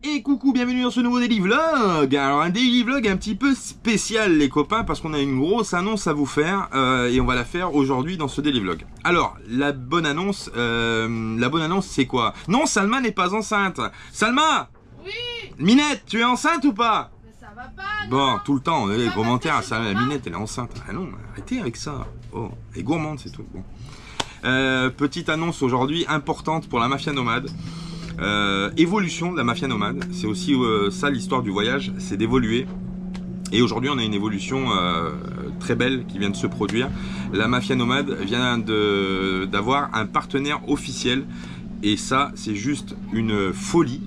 Et coucou, bienvenue dans ce nouveau Daily Vlog. Alors un Daily Vlog un petit peu spécial les copains, parce qu'on a une grosse annonce à vous faire et on va la faire aujourd'hui dans ce Daily Vlog. Alors la bonne annonce c'est quoi? Non, Salma n'est pas enceinte. Salma! Oui! Minette, tu es enceinte ou pas? Mais ça va pas, Bon, non. tout le temps, les Ça va, commentaires, c'est ça, la pas. Minette elle est enceinte. Ah non, arrêtez avec ça. Oh, elle est gourmande, c'est tout. Bon. Petite annonce aujourd'hui importante pour la mafia nomade. Évolution de la mafia nomade, c'est aussi ça l'histoire du voyage, c'est d'évoluer. Et aujourd'hui on a une évolution très belle qui vient de se produire. La mafia nomade vient d'avoir un partenaire officiel. Et ça, c'est juste une folie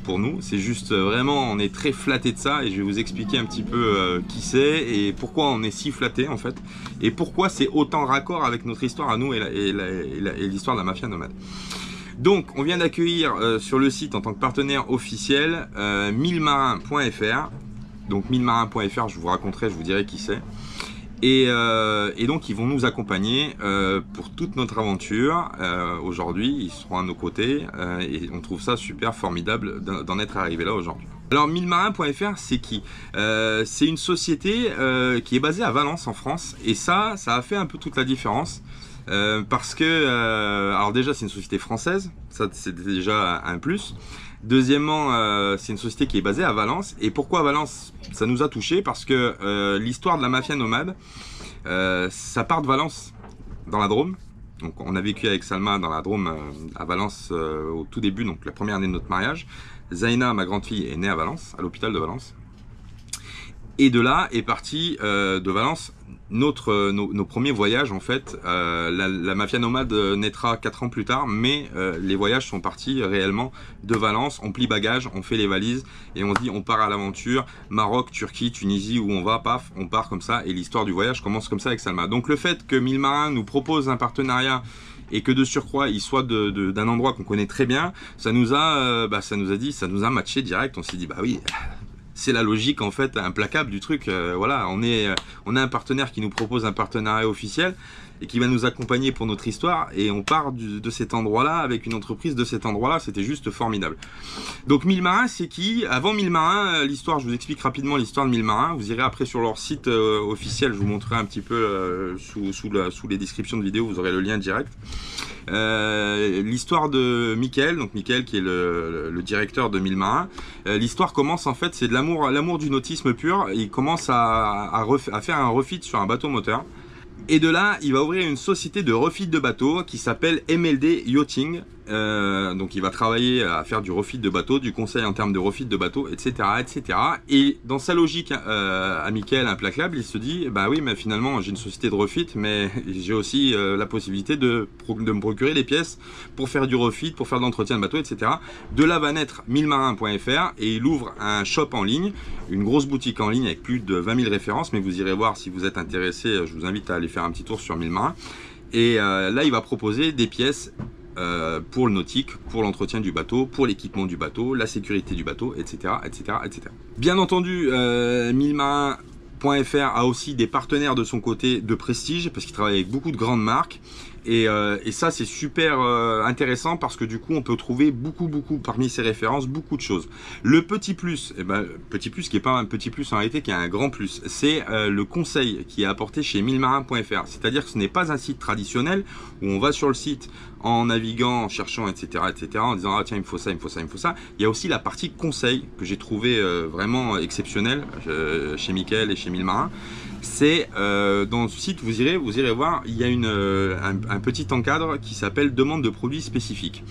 pour nous. C'est juste vraiment, on est très flatté de ça. Et je vais vous expliquer un petit peu qui c'est et pourquoi on est si flatté en fait. Et pourquoi c'est autant raccord avec notre histoire à nous et l'histoire de la mafia nomade. Donc, on vient d'accueillir sur le site en tant que partenaire officiel 1000marin.fr. Donc 1000marin.fr, je vous raconterai, je vous dirai qui c'est. Et donc ils vont nous accompagner pour toute notre aventure. Aujourd'hui, ils seront à nos côtés et on trouve ça super formidable d'en être arrivé là aujourd'hui. Alors 1000marin.fr, c'est qui? C'est une société qui est basée à Valence en France, et ça a fait un peu toute la différence. Parce que, alors déjà c'est une société française, ça c'est déjà un plus. Deuxièmement, c'est une société qui est basée à Valence. Et pourquoi Valence? Ça nous a touché parce que l'histoire de la mafia nomade, ça part de Valence, dans la Drôme. Donc on a vécu avec Salma dans la Drôme à Valence au tout début, donc la première année de notre mariage. Zaina, ma grande fille, est née à Valence, à l'hôpital de Valence. Et de là est parti de Valence nos premiers voyages en fait. La mafia nomade naîtra 4 ans plus tard, mais les voyages sont partis réellement de Valence. On plie bagages, on fait les valises et on se dit on part à l'aventure. Maroc, Turquie, Tunisie, où on va, paf, on part comme ça. Et l'histoire du voyage commence comme ça avec Salma. Donc le fait que 1000 Marins nous propose un partenariat et que de surcroît il soit d'un endroit qu'on connaît très bien, ça nous a matché direct. On s'est dit bah oui, c'est la logique en fait implacable du truc. Voilà, on a un partenaire qui nous propose un partenariat officiel et qui va nous accompagner pour notre histoire, et on part de cet endroit-là avec une entreprise de cet endroit-là. C'était juste formidable. Donc 1000 Marins, c'est qui? Avant 1000 Marins, l'histoire, je vous explique rapidement l'histoire de 1000 Marins. Vous irez après sur leur site officiel, je vous montrerai un petit peu sous les descriptions de vidéos, vous aurez le lien direct. L'histoire de Mickaël, donc Mickaël qui est le directeur de 1000 Marins. L'histoire commence en fait, c'est de l'amour du nautisme pur. Il commence à faire un refit sur un bateau moteur. Et de là, il va ouvrir une société de refit de bateaux qui s'appelle MLD Yachting. Donc il va travailler à faire du refit de bateaux, du conseil en termes de refit de bateaux, etc., etc. Et dans sa logique à Mickaël implacable, il se dit bah oui, mais finalement j'ai une société de refit, mais j'ai aussi la possibilité de me procurer les pièces pour faire du refit, pour faire de l'entretien de bateaux, etc. De là va naître 1000marin.fr et il ouvre un shop en ligne, une grosse boutique en ligne avec plus de 20 000 références. Mais vous irez voir si vous êtes intéressé, je vous invite à aller faire un petit tour sur 1000 Marins. Et là il va proposer des pièces pour le nautique, pour l'entretien du bateau, pour l'équipement du bateau, la sécurité du bateau, etc., etc., etc. Bien entendu, 1000marin.fr a aussi des partenaires de son côté de prestige, parce qu'il travaille avec beaucoup de grandes marques. Et ça c'est super intéressant, parce que du coup on peut trouver beaucoup parmi ces références, beaucoup de choses. Le petit plus, petit plus qui n'est pas un petit plus en réalité, qui est un grand plus, c'est le conseil qui est apporté chez 1000marin.fr. C'est-à-dire que ce n'est pas un site traditionnel où on va sur le site en naviguant, en cherchant, etc., en disant ah tiens il me faut ça, il me faut ça, il me faut ça. Il y a aussi la partie conseil que j'ai trouvé vraiment exceptionnelle chez Mickaël et chez 1000 Marins. C'est dans le site, vous irez voir, il y a un petit encadre qui s'appelle demande de produits spécifiques.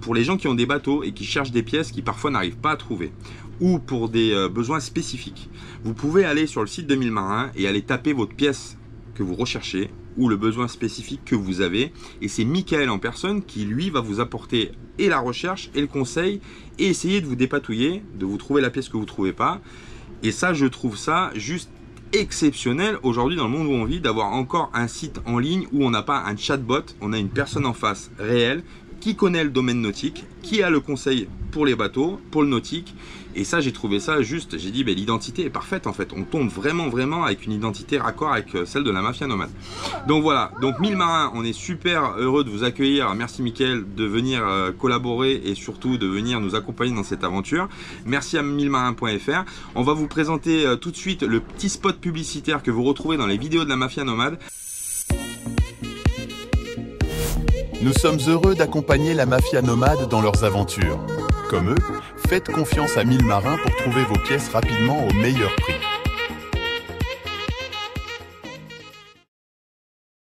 Pour les gens qui ont des bateaux et qui cherchent des pièces qui parfois n'arrivent pas à trouver, ou pour des besoins spécifiques, vous pouvez aller sur le site de 1000 Marins et aller taper votre pièce que vous recherchez ou le besoin spécifique que vous avez, et c'est Mickaël en personne qui lui va vous apporter et la recherche et le conseil et essayer de vous dépatouiller, de vous trouver la pièce que vous ne trouvez pas. Et ça, je trouve ça juste exceptionnel aujourd'hui dans le monde où on vit, d'avoir encore un site en ligne où on n'a pas un chatbot, on a une personne en face réelle qui connaît le domaine nautique, qui a le conseil pour les bateaux, pour le nautique. Et ça, j'ai trouvé ça juste, j'ai dit, l'identité est parfaite en fait. On tombe vraiment avec une identité raccord avec celle de la Mafia Nomade. Donc voilà, donc 1000 Marins, on est super heureux de vous accueillir. Merci Mickaël de venir collaborer et surtout de venir nous accompagner dans cette aventure. Merci à 1000marins.fr. On va vous présenter tout de suite le petit spot publicitaire que vous retrouvez dans les vidéos de la Mafia Nomade. Nous sommes heureux d'accompagner la Mafia Nomade dans leurs aventures. Comme eux, faites confiance à 1000 Marins pour trouver vos pièces rapidement au meilleur prix.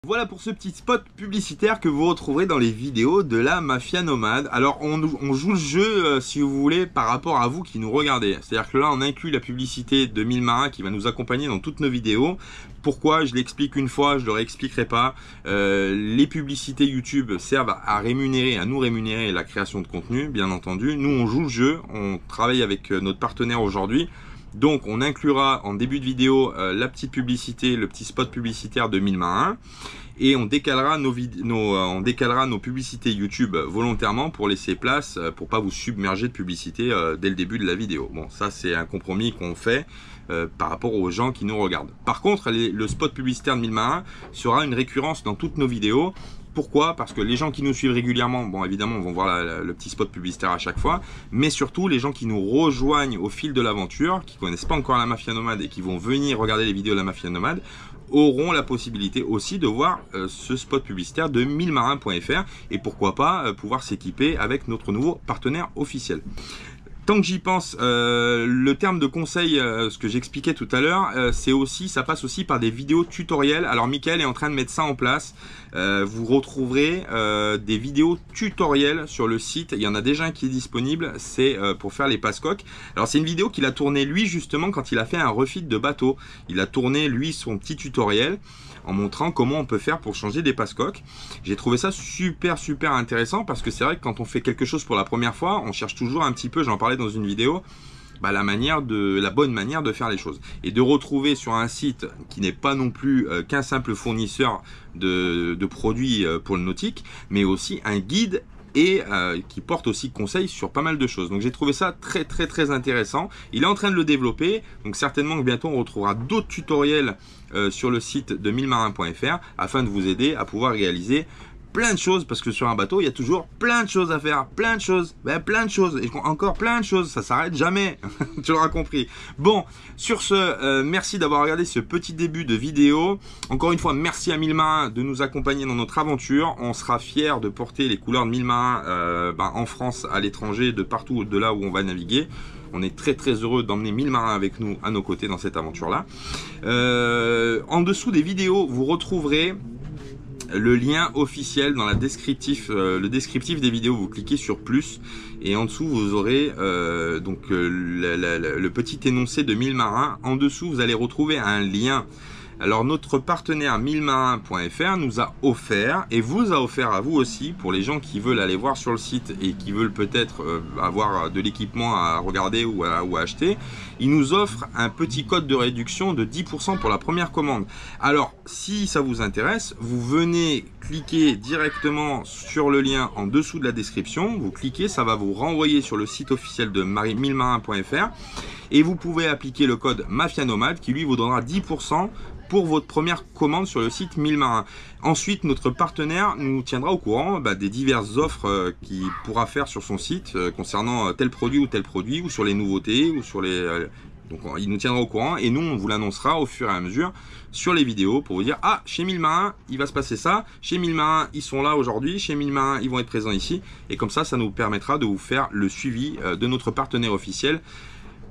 Voilà pour ce petit spot publicitaire que vous retrouverez dans les vidéos de la Mafia Nomade. Alors on joue le jeu si vous voulez par rapport à vous qui nous regardez. C'est-à-dire que là on inclut la publicité de 1000 Marins qui va nous accompagner dans toutes nos vidéos. Pourquoi? Je l'explique une fois, je ne le réexpliquerai pas. Les publicités YouTube servent à nous rémunérer la création de contenu, bien entendu. Nous on joue le jeu, on travaille avec notre partenaire aujourd'hui. Donc on inclura en début de vidéo la petite publicité, le petit spot publicitaire de 1000 Marins et on décalera nos publicités YouTube volontairement pour laisser place, pour pas vous submerger de publicité dès le début de la vidéo. Bon, ça c'est un compromis qu'on fait par rapport aux gens qui nous regardent. Par contre, le spot publicitaire de 1000 Marins sera une récurrence dans toutes nos vidéos. Pourquoi? Parce que les gens qui nous suivent régulièrement, bon évidemment vont voir le petit spot publicitaire à chaque fois, mais surtout les gens qui nous rejoignent au fil de l'aventure, qui connaissent pas encore la Mafia Nomade et qui vont venir regarder les vidéos de la Mafia Nomade, auront la possibilité aussi de voir ce spot publicitaire de 1000marins.fr et pourquoi pas pouvoir s'équiper avec notre nouveau partenaire officiel. Tant que j'y pense, le terme de conseil, ce que j'expliquais tout à l'heure, ça passe aussi par des vidéos tutoriels. Alors Mickaël est en train de mettre ça en place. Vous retrouverez des vidéos tutoriels sur le site. Il y en a déjà un qui est disponible, c'est pour faire les passe-coques. Alors c'est une vidéo qu'il a tournée lui justement quand il a fait un refit de bateau. Il a tourné lui son petit tutoriel en montrant comment on peut faire pour changer des passe-coques. J'ai trouvé ça super intéressant parce que c'est vrai que quand on fait quelque chose pour la première fois, on cherche toujours un petit peu, j'en parlais dans une vidéo, la bonne manière de faire les choses. Et de retrouver sur un site qui n'est pas non plus qu'un simple fournisseur de produits pour le nautique, mais aussi un guide et qui porte aussi conseil sur pas mal de choses. Donc j'ai trouvé ça très intéressant. Il est en train de le développer, donc certainement que bientôt on retrouvera d'autres tutoriels sur le site de 1000marins.fr afin de vous aider à pouvoir réaliser plein de choses, parce que sur un bateau il y a toujours plein de choses à faire, plein de choses et encore plein de choses, ça s'arrête jamais. Tu l'auras compris. Bon, sur ce, merci d'avoir regardé ce petit début de vidéo. Encore une fois, merci à 1000 Marins de nous accompagner dans notre aventure. On sera fiers de porter les couleurs de 1000 Marins en France, à l'étranger, de partout de là où on va naviguer. On est très heureux d'emmener 1000 Marins avec nous à nos côtés dans cette aventure là. En dessous des vidéos, vous retrouverez le lien officiel dans le descriptif des vidéos. Vous cliquez sur plus et en dessous vous aurez le petit énoncé de 1000 Marins. En dessous vous allez retrouver un lien. Alors notre partenaire 1000marins.fr nous a offert et vous a offert à vous aussi, pour les gens qui veulent aller voir sur le site et qui veulent peut-être avoir de l'équipement à regarder ou à acheter, il nous offre un petit code de réduction de 10% pour la première commande. Alors si ça vous intéresse, vous venez cliquer directement sur le lien en dessous de la description, vous cliquez, ça va vous renvoyer sur le site officiel de 1000marins.fr et vous pouvez appliquer le code Mafia Nomade qui lui vous donnera 10% pour votre première commande sur le site 1000 Marins. Ensuite, notre partenaire nous tiendra au courant des diverses offres qu'il pourra faire sur son site concernant tel produit ou sur les nouveautés ou sur les... donc il nous tiendra au courant et nous on vous l'annoncera au fur et à mesure sur les vidéos pour vous dire ah, chez 1000 Marins il va se passer ça, chez 1000 Marins ils sont là aujourd'hui, chez 1000 Marins ils vont être présents ici, et comme ça nous permettra de vous faire le suivi de notre partenaire officiel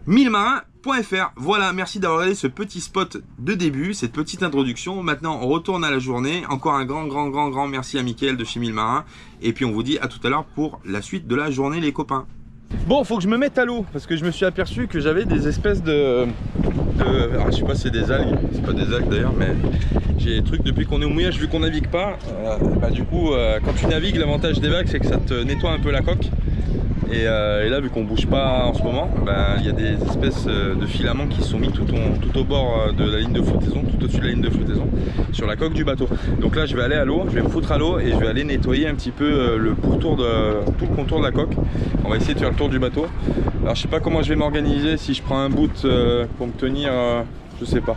1000marins.fr. Voilà, merci d'avoir regardé ce petit spot de début, cette petite introduction. Maintenant, on retourne à la journée. Encore un grand merci à Mickaël de chez 1000 Marins. Et puis, on vous dit à tout à l'heure pour la suite de la journée, les copains. Bon, faut que je me mette à l'eau parce que je me suis aperçu que j'avais des espèces alors, je sais pas si c'est des algues, c'est pas des algues d'ailleurs, mais j'ai des trucs depuis qu'on est au mouillage, vu qu'on navigue pas. Du coup, quand tu navigues, l'avantage des vagues, c'est que ça te nettoie un peu la coque. Et là, vu qu'on bouge pas en ce moment, ben, il y a des espèces de filaments qui sont mis tout au bord de la ligne de flottaison, tout au-dessus de la ligne de flottaison, sur la coque du bateau. Donc là, je vais aller à l'eau, je vais me foutre à l'eau et je vais aller nettoyer un petit peu tout le contour de la coque. On va essayer de faire le tour du bateau. Alors, je sais pas comment je vais m'organiser, si je prends un boot pour me tenir, je sais pas.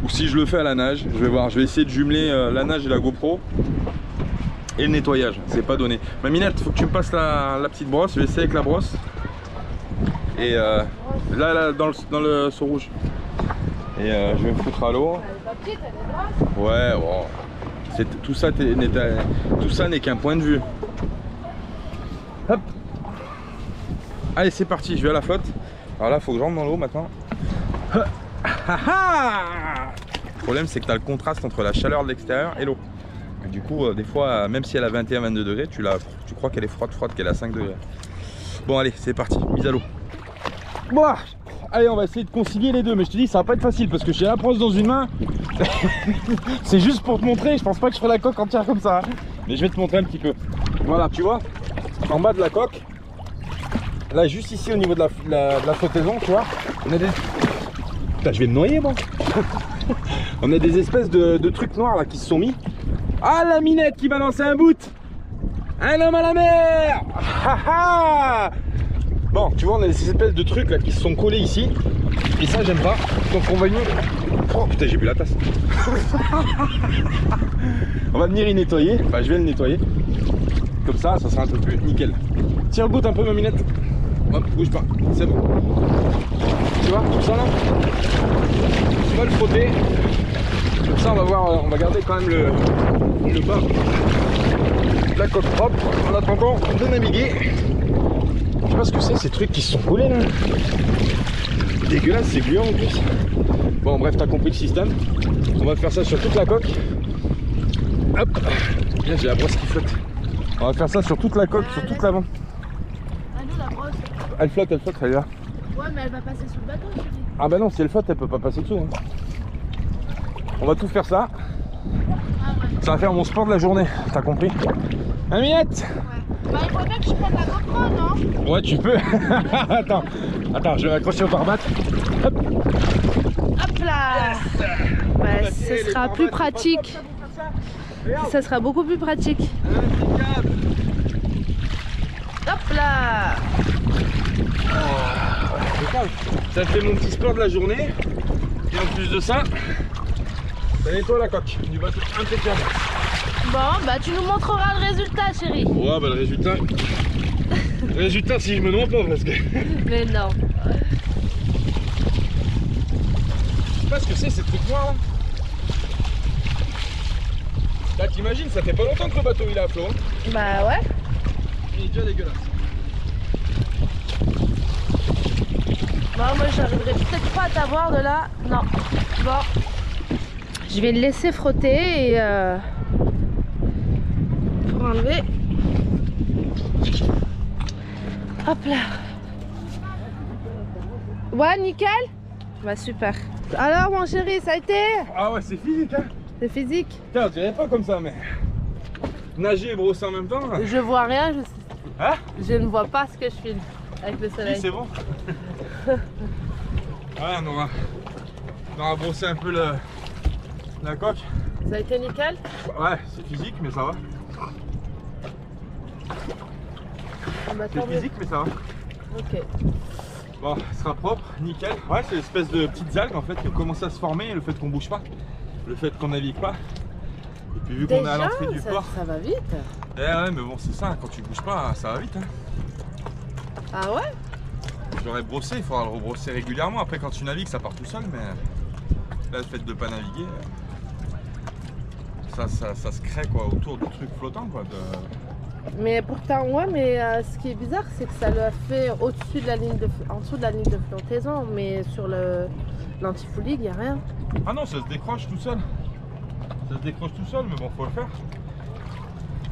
Ou si je le fais à la nage, je vais voir. Je vais essayer de jumeler la nage et la GoPro. Et le nettoyage, c'est pas donné. Maminette, faut que tu me passes la petite brosse. Je vais essayer avec la brosse. Et là dans le seau rouge. Et je vais me foutre à l'eau. Ouais, bon. Tout ça n'est qu'un point de vue. Hop. Allez, c'est parti, je vais à la flotte. Alors là, faut que je rentre dans l'eau maintenant. Le problème, c'est que tu as le contraste entre la chaleur de l'extérieur et l'eau. Du coup, des fois, même si elle a 21-22 degrés, tu crois qu'elle est froide, qu'elle a 5 degrés. Bon, allez, c'est parti, mise à l'eau. Bon, allez, on va essayer de concilier les deux, mais je te dis, ça va pas être facile parce que j'ai la brosse dans une main. C'est juste pour te montrer, je pense pas que je ferai la coque entière comme ça. Mais je vais te montrer un petit peu. Voilà, tu vois, en bas de la coque, là, juste ici au niveau de la flottaison, tu vois, on a des... Putain, je vais me noyer, moi. On a des espèces de trucs noirs là qui se sont mis. Ah, la minette qui va lancer un boot. Un homme à la mer. Bon, tu vois, on a des espèces de trucs là qui se sont collés ici. Et ça, j'aime pas. Donc on va venir... Oh putain, j'ai bu la tasse. On va venir y nettoyer. Enfin, je vais le nettoyer. Comme ça sera un peu plus nickel. Tire le boot un peu, ma minette. Hop, bouge pas. C'est bon. Tu vois, tout ça là, on va le frotter. Comme ça, on va voir, on va garder quand même le bas de la coque propre en attendant de naviguer. Je sais pas ce que c'est, ces trucs qui se sont collés là. Dégueulasse, c'est gluant en plus. Bon, bref, t'as compris le système. On va faire ça sur toute la coque. Hop, bien, j'ai la brosse qui flotte. On va faire ça sur toute la coque, sur toute l'avant. Ah non, la brosse. Elle flotte, elle est là. Ouais, mais elle va passer sous le bateau, je te dis. Ah bah non, si elle flotte, elle peut pas passer dessous. Hein. On va tout faire ça. Ah ouais. Ça va faire mon sport de la journée, t'as compris? Aminette. Ouais. Bah, il faudrait que je prenne la GoPro, non? Ouais, tu peux. Attends, je vais m'accrocher au pare-batte. Hop. Hop là. Ouais, ce sera plus pratique. Ça sera beaucoup plus pratique. Hop là. Ça fait mon petit sport de la journée. Et en plus de ça, ça nettoie la coque du bateau, impeccable. Bon, bah tu nous montreras le résultat, chérie. Ouais, bah le résultat si je me noie pas parce que... Mais non. Je sais pas ce que c'est ces trucs noirs là. Là t'imagines, ça fait pas longtemps que le bateau il est à flot. Hein. Bah ouais. Il est déjà dégueulasse. Bon, moi j'arriverai peut-être pas à t'avoir de là. Non. Bon. Je vais le laisser frotter et pour enlever. Hop là. Ouais, nickel. Bah super. Alors mon chéri, ça a été? Ah ouais, c'est physique hein. C'est physique. Tiens, on dirait pas comme ça mais... Nager et brosser en même temps là. Je vois rien, Hein? je ne vois pas ce que je filme avec le soleil. Oui, c'est bon. Ouais, on aura brossé un peu la coque. Ça a été nickel? Ouais, c'est physique mais ça va. Ah bah, C'est physique mais ça va. Ok. Bon, ce sera propre, nickel. Ouais, c'est l'espèce de petites algues en fait qui ont commencé à se former, le fait qu'on bouge pas, le fait qu'on navigue pas. Et puis vu qu'on est à l'entrée du port. Ça va vite. Eh ouais, mais bon, c'est ça, quand tu bouges pas, ça va vite. Hein. Ah ouais? J'aurais brossé, il faudra le rebrosser régulièrement. Après, quand tu navigues, ça part tout seul, mais là, le fait de pas naviguer, ça se crée quoi autour du truc flottant quoi. Mais pourtant, ouais, mais ce qui est bizarre, c'est que ça le fait au-dessus de la ligne en dessous de la ligne de flottaison, mais sur l'antifoulig, il n'y a rien. Ah non, ça se décroche tout seul. Ça se décroche tout seul, mais bon, faut le faire.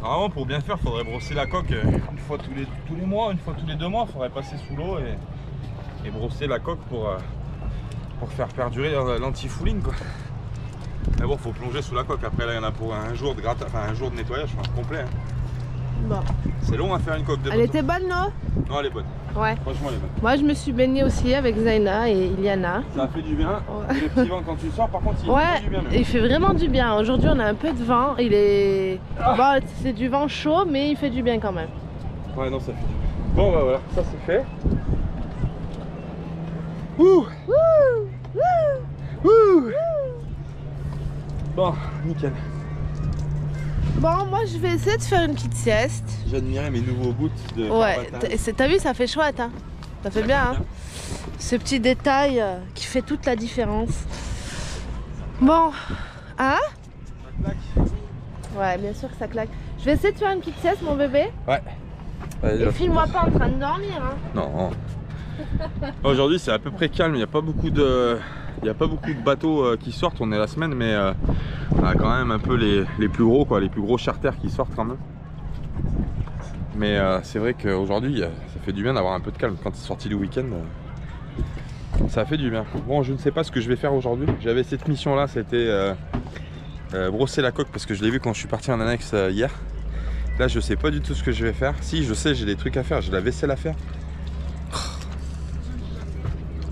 Normalement, pour bien faire, il faudrait brosser la coque une fois tous les mois, une fois tous les 2 mois. Il faudrait passer sous l'eau et brosser la coque pour faire perdurer l'antifouling quoi. Mais bon, faut plonger sous la coque. Après, là, il y en a pour un jour de nettoyage complet. Hein. Bon. C'est long à faire une coque de Elle bateau. était bonne, non? Non, elle est bonne. Ouais. Franchement, elle est bonne. Moi, je me suis baignée aussi avec Zaina et Iliana. Ça a fait du bien. Ouais. Et le petit vent quand tu sors, par contre, il Ouais, fait du bien. Même. il fait vraiment du bien. Aujourd'hui, on a un peu de vent. Il est. Bon, c'est du vent chaud, mais il fait du bien quand même. Ouais, non, ça fait du bien. Bon, bah voilà, ça c'est fait. Ouh. Ouh. Bon, nickel. Bon, moi, je vais essayer de faire une petite sieste. J'admirais mes nouveaux boots de Ouais, Barbataille. t'as vu, ça fait chouette, hein? Ça fait bien, hein? Ce petit détail qui fait toute la différence. Bon, hein? Ça claque. Ouais, bien sûr que ça claque. Je vais essayer de faire une petite sieste, mon bébé. Ouais. Allez, Et filme-moi pas en train de dormir, hein? Non. Aujourd'hui, c'est à peu près calme. Il n'y a pas beaucoup de bateaux qui sortent. On est la semaine, mais on a quand même un peu les plus gros, quoi, les plus gros charters qui sortent quand même. Mais c'est vrai qu'aujourd'hui, ça fait du bien d'avoir un peu de calme. Quand c'est sorti le week-end, ça fait du bien. Bon, je ne sais pas ce que je vais faire aujourd'hui. J'avais cette mission-là, c'était brosser la coque parce que je l'ai vu quand je suis parti en annexe hier. Là, je sais pas du tout ce que je vais faire. Si, je sais, j'ai des trucs à faire. J'ai la vaisselle à faire.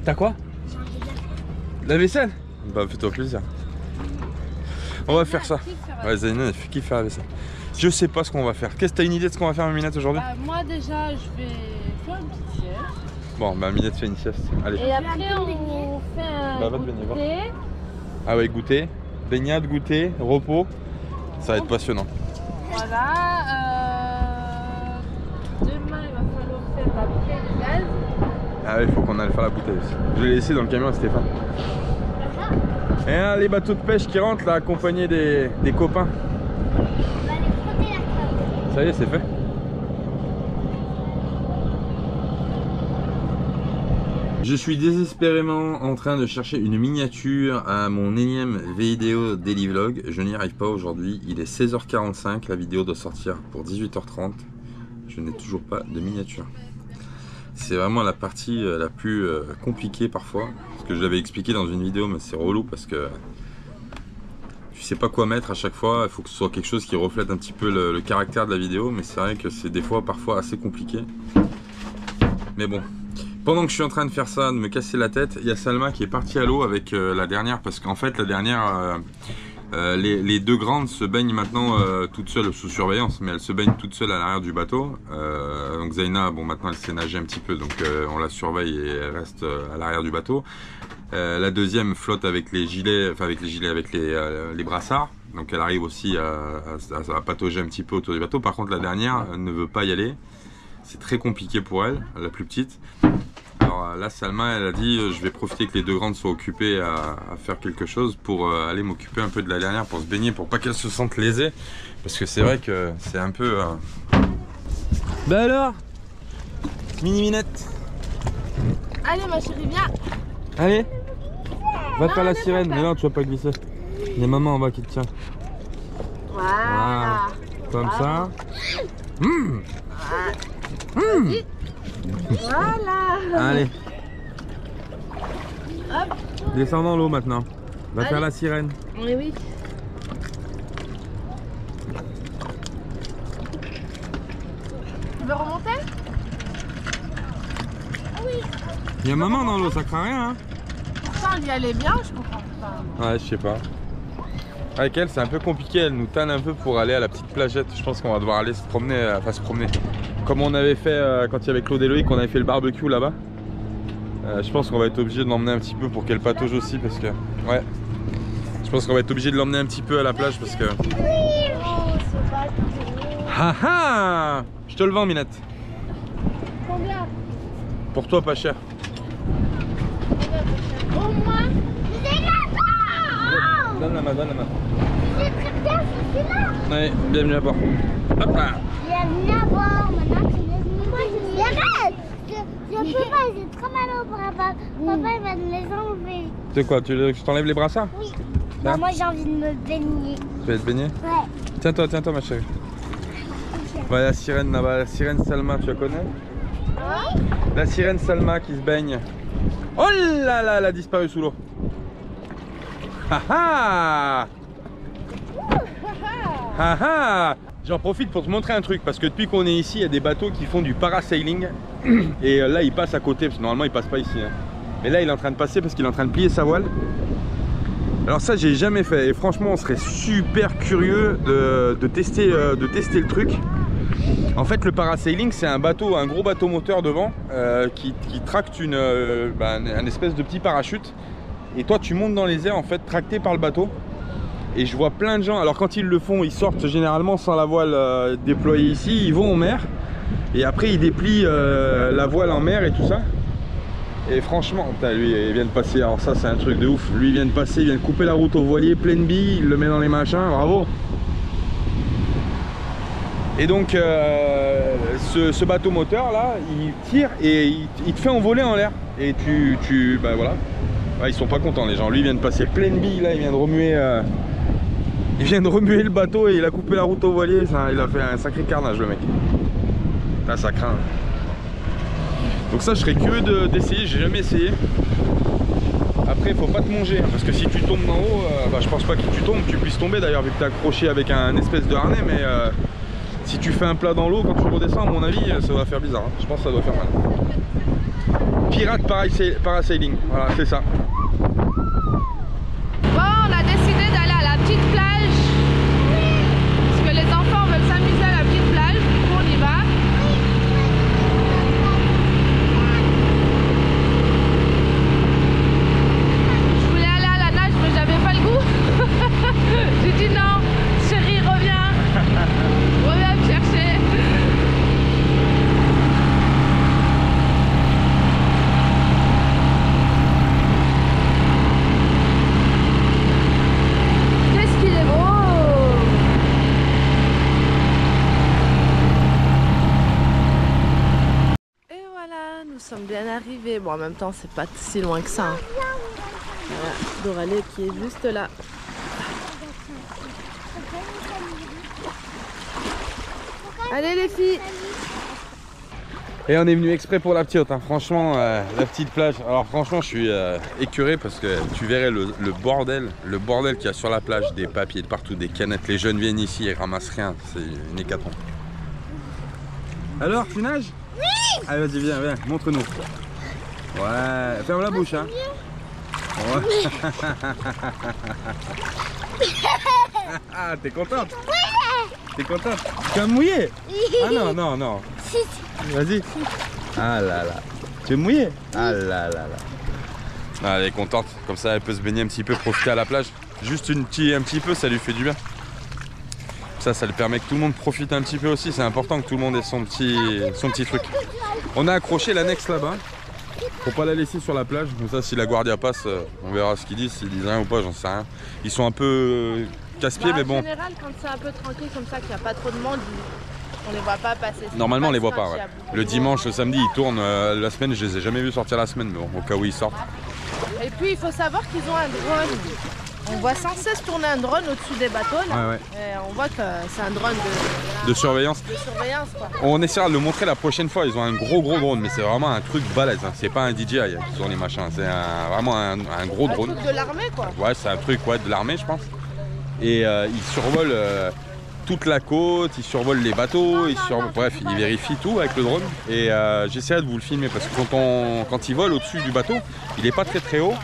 T'as quoi? La vaisselle? Bah, fais-toi plaisir. On va faire ça. Ouais, Zaina, elle fait kiffer la vaisselle. Je sais pas ce qu'on va faire. Qu'est-ce que t'as une idée de ce qu'on va faire, Minette, aujourd'hui? Moi, déjà, je vais faire une petite sieste. Bon, bah, Minette fait une sieste. Allez. Et après, on fait un Bah, va te baigner, va. goûter. Ah ouais, goûter. Baignade, goûter, repos. Ça va être passionnant. Voilà. Demain, il va falloir faire la bouteille de gaz. Ah ouais, il faut qu'on aille faire la bouteille aussi. Je l'ai laissé dans le camion à Stéphane. Et là, les bateaux de pêche qui rentrent là, accompagnés des copains. On va aller frotter la coque. Ça y est, c'est fait. Je suis désespérément en train de chercher une miniature à mon énième vidéo daily vlog. Je n'y arrive pas aujourd'hui. Il est 16h45. La vidéo doit sortir pour 18h30. Je n'ai toujours pas de miniature. C'est vraiment la partie la plus compliquée parfois. Parce que je l'avais expliqué dans une vidéo, mais c'est relou parce que tu sais pas quoi mettre à chaque fois. Il faut que ce soit quelque chose qui reflète un petit peu le caractère de la vidéo. Mais c'est vrai que c'est des fois parfois assez compliqué. Mais bon. Pendant que je suis en train de faire ça, de me casser la tête, il y a Salma qui est partie à l'eau avec la dernière. Parce qu'en fait, la dernière, les deux grandes se baignent maintenant toutes seules sous surveillance. Mais elles se baignent toutes seules à l'arrière du bateau. Donc Zaina, bon maintenant elle sait nager un petit peu. Donc on la surveille et elle reste à l'arrière du bateau. La deuxième flotte avec les gilets, avec les brassards. Donc elle arrive aussi à patauger un petit peu autour du bateau. Par contre la dernière ne veut pas y aller. C'est très compliqué pour elle, la plus petite. Alors là, Salma, elle a dit je vais profiter que les deux grandes soient occupées à faire quelque chose pour aller m'occuper un peu de la dernière pour se baigner, pour pas qu'elle se sente lésée. Parce que c'est vrai que c'est un peu... Bah alors, Mini Minette. Allez, ma chérie, viens. Allez, va Non, faire la ne sirène. pas. Mais non, tu vas pas glisser. Il y a maman en bas qui te tient. Voilà. Comme ça. Voilà. Allez. Hop. Descends dans l'eau maintenant. Va Allez. faire la sirène. Oui, oui. Tu veux remonter? Il y a maman dans l'eau, ça craint rien, hein? Pourtant, elle y allait bien, je comprends pas. Ouais, je sais pas. Avec elle, c'est un peu compliqué. Elle nous tanne un peu pour aller à la petite plagette. Je pense qu'on va devoir aller se promener, comme on avait fait quand il y avait Claude et Loïc, on avait fait le barbecue là-bas. Je pense qu'on va être obligé de l'emmener un petit peu pour qu'elle patauge aussi parce que... Ouais. Je pense qu'on va être obligé de l'emmener un petit peu à la plage parce que... Ha ha! Je te le vends, Minette. Combien? Pour toi, pas cher. Au moins. Donne la main, donne la main. C'est très bien, c'est là. Ouais, bienvenue à bord. Hop là! Bienvenue à bord. Maintenant, tu laisses nous. Arrête. Je peux pas, j'ai trop mal au bras. Papa, il va me les enlever. C'est quoi, tu veux que je t'enlève les brassards? Oui. Tiens. Bah, moi, j'ai envie de me baigner. Tu vas te baigner? Ouais. Tiens-toi ma chérie. Ouais, la sirène là-bas, la sirène Salma, tu la connais? Oui. La sirène Salma qui se baigne. Oh là là, elle a disparu sous l'eau. Ha ha! Ha ha! J'en profite pour te montrer un truc, parce que depuis qu'on est ici, il y a des bateaux qui font du parasailing. Et là, il passe à côté, parce que normalement, il passe pas ici. Hein. Mais là, il est en train de passer parce qu'il est en train de plier sa voile. Alors ça, j'ai jamais fait. Et franchement, on serait super curieux de tester le truc. En fait, le parasailing, c'est un bateau, un gros bateau moteur devant qui tracte un espèce de petit parachute. Et toi, tu montes dans les airs, en fait, tracté par le bateau. Et je vois plein de gens, alors quand ils le font, ils sortent généralement sans la voile déployée ici, ils vont en mer. Et après, ils déplient la voile en mer et tout ça. Et franchement, putain, lui, il vient de passer, alors ça, c'est un truc de ouf. Lui, il vient de passer, il vient de couper la route au voilier, pleine bille, il le met dans les machins, bravo. Et donc, ce bateau moteur, là, il tire et il te fait envoler en l'air. Et bah voilà. Ouais, ils sont pas contents, les gens. Lui, il vient de passer pleine bille, là, il vient de remuer... Il vient de remuer le bateau et il a coupé la route au voilier. Il a fait un sacré carnage, le mec. Là, ça craint. Donc ça, je serais curieux d'essayer. J'ai jamais essayé. Après, faut pas te manger, hein, parce que si tu tombes d'en haut, bah, je pense pas que tu puisses tomber d'ailleurs, vu que tu es accroché avec un espèce de harnais. Mais si tu fais un plat dans l'eau, quand tu redescends, à mon avis, ça va faire bizarre. Hein. Je pense que ça doit faire mal. Pirate parasailing, voilà, c'est ça. Bon, on a décidé d'aller à la petite plage. Parce que les enfants veulent s'amuser à la petite plage. Du coup, on y va. Je voulais aller à la nage, mais j'avais pas le goût. J'ai dit non, chérie, reviens. Reviens me chercher. Nous sommes bien arrivés. Bon, en même temps, c'est pas si loin que ça. Hein. Voilà, Doralie qui est juste là. Allez les filles. Et on est venu exprès pour la petite. Hein. Franchement, la petite plage. Alors franchement, je suis écœuré parce que tu verrais le bordel qu'il y a sur la plage, des papiers de partout, des canettes. Les jeunes viennent ici, ils ramassent rien. C'est une hécatombe. Alors, tu nages? Oui. Allez, vas-y, viens, montre-nous. Ouais, ferme la bouche, hein. Ouais. Ah, t'es contente? T'es contente? Tu vas me mouiller? Ah non, non, non. Vas-y. Ah là là. Tu veux me mouiller? Ah là là là. Ah, elle est contente, comme ça elle peut se baigner un petit peu, profiter à la plage. Juste un petit peu, ça lui fait du bien. Ça lui permet que tout le monde profite un petit peu aussi. C'est important que tout le monde ait son petit truc. On a accroché l'annexe là-bas. Faut pas la laisser sur la plage. Comme ça, si la guardia passe, on verra ce qu'ils disent. S'ils disent rien ou pas, j'en sais rien. Ils sont un peu casse-pieds, mais bon. En général, quand c'est un peu tranquille comme ça, qu'il n'y a pas trop de monde, on les voit pas passer. Normalement, on les voit pas. Ouais. Le dimanche, le samedi, ils tournent. La semaine, je les ai jamais vus sortir la semaine, mais bon, au cas où ils sortent. Et puis, il faut savoir qu'ils ont un drone. On voit sans cesse tourner un drone au-dessus des bateaux. Là. Ouais. Et on voit que c'est un drone de surveillance. Quoi. On essaiera de le montrer la prochaine fois. Ils ont un gros drone, mais c'est vraiment un truc balèze. Hein. C'est pas un DJI qui tourne les machins. C'est vraiment un gros drone. Un truc de l'armée, quoi. Ouais, c'est un truc de l'armée, je pense. Et ils survolent toute la côte, ils survolent les bateaux, bref, ils vérifient tout avec le drone. Et j'essaierai de vous le filmer parce que quand il vole au-dessus du bateau, il n'est pas très haut.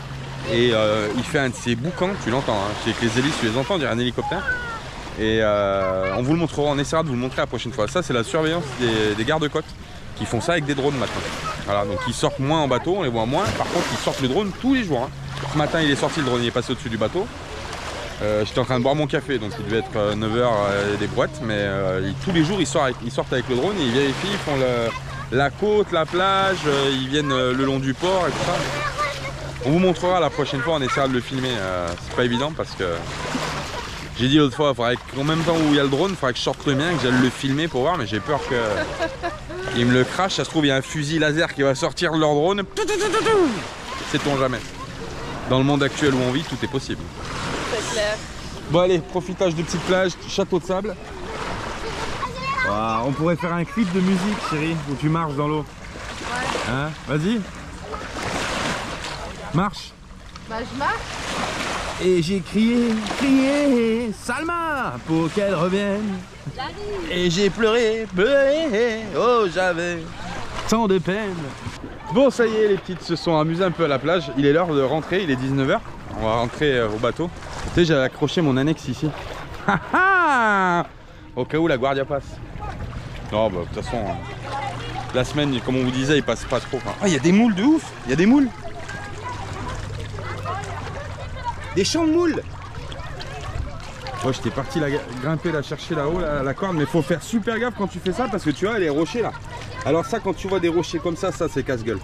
Et il fait un de ces boucans, tu l'entends, hein, avec les hélices, tu les entends, dire un hélicoptère. Et on vous le montrera, on essaiera de vous le montrer la prochaine fois. Ça, c'est la surveillance des gardes-côtes qui font ça avec des drones maintenant. Voilà, donc ils sortent moins en bateau, on les voit moins. Par contre, ils sortent le drone tous les jours. Hein. Ce matin, il est sorti, le drone, il est passé au-dessus du bateau. J'étais en train de boire mon café, donc il devait être 9h des boîtes. Mais tous les jours, ils sortent avec le drone et ils vérifient, ils font la côte, la plage, ils viennent le long du port et tout ça. On vous montrera la prochaine fois, on essaiera de le filmer. C'est pas évident parce que j'ai dit l'autre fois, il faudrait qu'en même temps où il y a le drone, il faudrait que je sorte le mien, que j'aille le filmer pour voir, mais j'ai peur qu'il me le crache. Ça se trouve, il y a un fusil laser qui va sortir de leur drone. Sait-on jamais. Dans le monde actuel où on vit, tout est possible. C'est clair. Bon allez, profitage de petites plages, château de sable. Wow, on pourrait faire un clip de musique, chérie, où tu marches dans l'eau. Ouais. Hein? Vas-y. Marche. Bah je marche. Et j'ai crié, Salma, pour qu'elle revienne. Et j'ai pleuré, oh j'avais tant de peine. Bon ça y est, les petites se sont amusées un peu à la plage. Il est l'heure de rentrer, il est 19 h. On va rentrer au bateau. Tu sais, j'avais accroché mon annexe ici. Au cas où la guardia passe. Non, bah de toute façon, la semaine, comme on vous disait, il passe pas trop. Ah, il y a des moules de ouf. Il y a des moules. Des champs de moules. Moi, j'étais parti la grimper, la chercher là-haut, la corde. Mais faut faire super gaffe quand tu fais ça parce que tu vois les rochers là. Alors ça, quand tu vois des rochers comme ça c'est casse-gueule.